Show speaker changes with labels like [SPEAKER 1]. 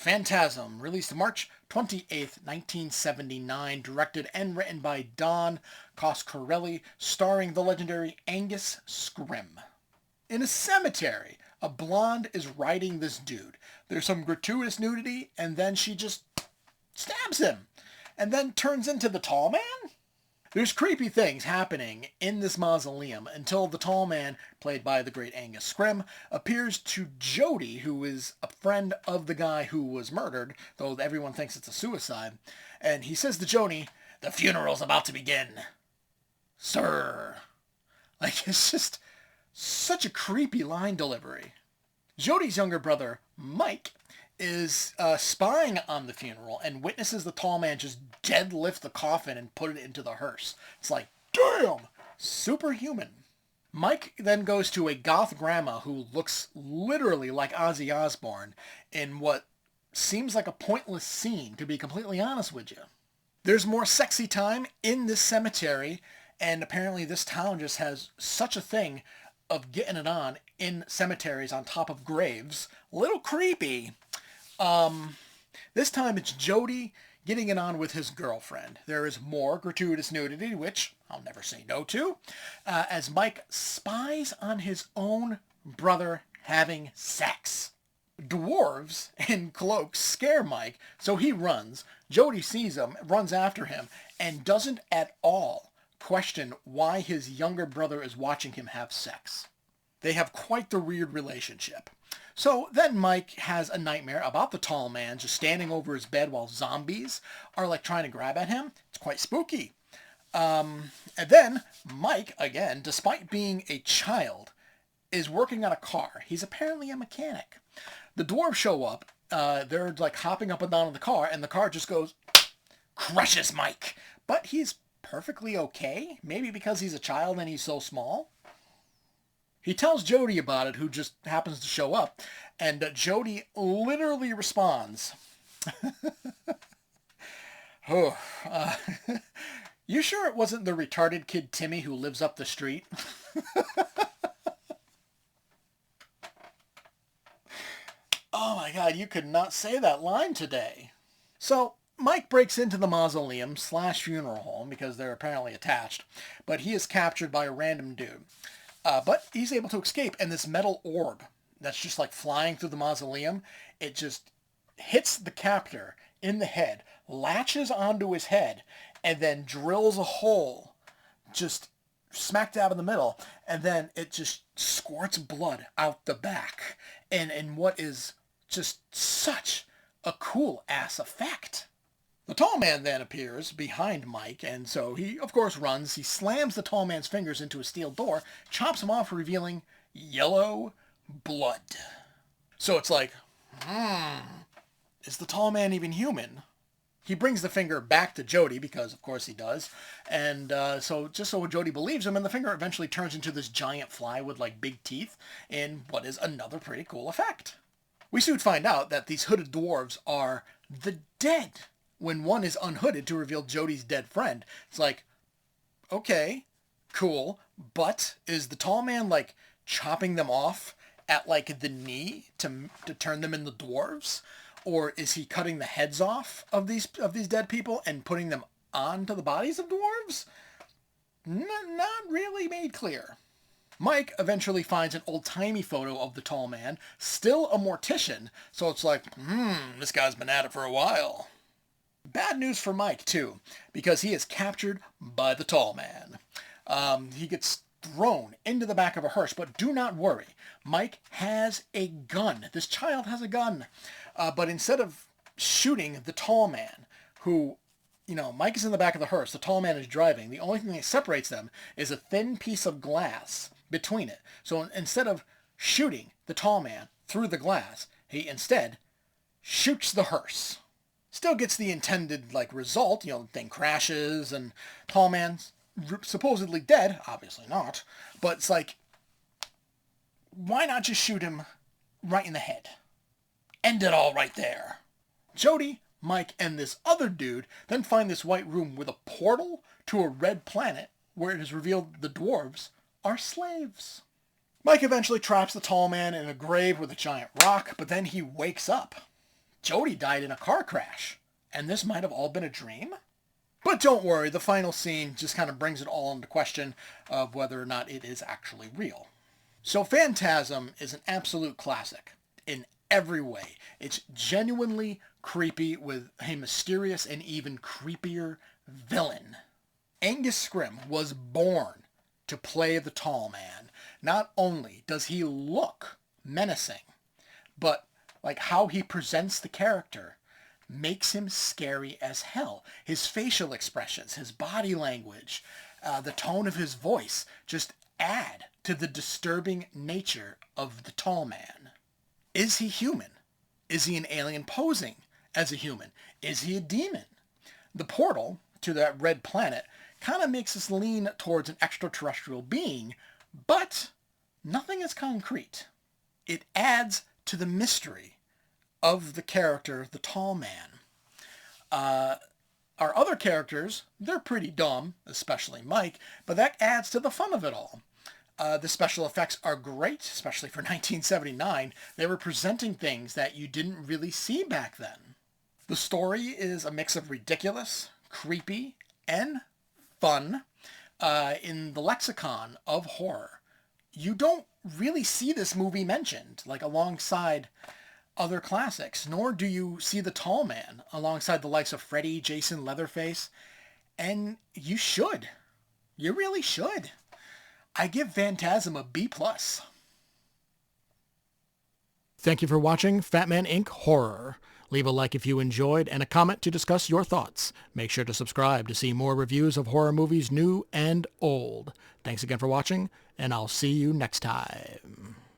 [SPEAKER 1] Phantasm, released March 28th, 1979, directed and written by Don Coscarelli, starring the legendary Angus Scrimm. In a cemetery, a blonde is riding this dude. There's some gratuitous nudity, and then she just stabs him, and then turns into the tall man? There's creepy things happening in this mausoleum until the tall man, played by the great Angus Scrimm, appears to Jody, who is a friend of the guy who was murdered, though everyone thinks it's a suicide. And he says to Jody, "The funeral's about to begin, sir." Like, it's just such a creepy line delivery. Jody's younger brother, Mike, is spying on the funeral and witnesses the tall man just deadlift the coffin and put it into the hearse. It's like, damn, superhuman. Mike then goes to a goth grandma who looks literally like Ozzy Osbourne in what seems like a pointless scene, to be completely honest with you. There's more sexy time in this cemetery, and apparently this town just has such a thing of getting it on in cemeteries on top of graves. A little creepy. This time it's Jody getting it on with his girlfriend. There is more gratuitous nudity, which I'll never say no to, as Mike spies on his own brother having sex. Dwarves in cloaks scare Mike, so he runs. Jody sees him, runs after him, and doesn't at all question why his younger brother is watching him have sex. They have quite the weird relationship. So then Mike has a nightmare about the tall man just standing over his bed while zombies are like trying to grab at him. It's quite spooky. And then Mike, again, despite being a child, is working on a car. He's apparently a mechanic. The dwarves show up. They're like hopping up and down in the car, and the car just goes, crushes Mike. But he's perfectly okay. Maybe because he's a child and he's so small. He tells Jody about it, who just happens to show up, and Jody literally responds, "Oh, you sure it wasn't the retarded kid Timmy who lives up the street?" Oh my God, you could not say that line today. So, Mike breaks into the mausoleum / funeral home because they're apparently attached, but he is captured by a random dude. But he's able to escape, and this metal orb that's just like flying through the mausoleum, it just hits the captor in the head, latches onto his head, and then drills a hole just smack dab in the middle, and then it just squirts blood out the back, and in what is just such a cool-ass effect. The tall man then appears behind Mike, and so he, of course, runs. He slams the tall man's fingers into a steel door, chops him off, revealing yellow blood. So it's like, is the tall man even human? He brings the finger back to Jody, because of course he does, and so Jody believes him, and the finger eventually turns into this giant fly with like big teeth, in what is another pretty cool effect. We soon find out that these hooded dwarves are the dead. When one is unhooded to reveal Jody's dead friend. It's like, okay, cool, but is the tall man like chopping them off at like the knee to turn them into dwarves? Or is he cutting the heads off of these dead people and putting them onto the bodies of dwarves? Not really made clear. Mike eventually finds an old-timey photo of the tall man, still a mortician, so it's like, this guy's been at it for a while. Bad news for Mike, too, because he is captured by the tall man. He gets thrown into the back of a hearse, but do not worry. Mike has a gun. This child has a gun. But instead of shooting the tall man, who, Mike is in the back of the hearse, the tall man is driving. The only thing that separates them is a thin piece of glass between it. So instead of shooting the tall man through the glass, he instead shoots the hearse. Still gets the intended, result. The thing crashes, and tall man's supposedly dead. Obviously not. But it's like, why not just shoot him right in the head? End it all right there. Jody, Mike, and this other dude then find this white room with a portal to a red planet where it is revealed the dwarves are slaves. Mike eventually traps the tall man in a grave with a giant rock, but then he wakes up. Jody died in a car crash, and this might have all been a dream? But don't worry, the final scene just kind of brings it all into question of whether or not it is actually real. So Phantasm is an absolute classic in every way. It's genuinely creepy with a mysterious and even creepier villain. Angus Scrimm was born to play the tall man. Not only does he look menacing, but like how he presents the character makes him scary as hell. His facial expressions, his body language, the tone of his voice just add to the disturbing nature of the tall man. Is he human? Is he an alien posing as a human? Is he a demon? The portal to that red planet kind of makes us lean towards an extraterrestrial being, but nothing is concrete. It adds to the mystery of the character, the tall man. Our other characters, they're pretty dumb, especially Mike, but that adds to the fun of it all. The special effects are great, especially for 1979. They were presenting things that you didn't really see back then. The story is a mix of ridiculous, creepy, and fun in the lexicon of horror. You don't really see this movie mentioned, like alongside other classics, nor do you see the tall man alongside the likes of Freddy, Jason, Leatherface, and you should. You really should. I give Phantasm a B+. Thank you for watching Fatman Inc Horror. Leave a like if you enjoyed and a comment to discuss your thoughts. Make sure to subscribe to see more reviews of horror movies new and old. Thanks again for watching, and I'll see you next time.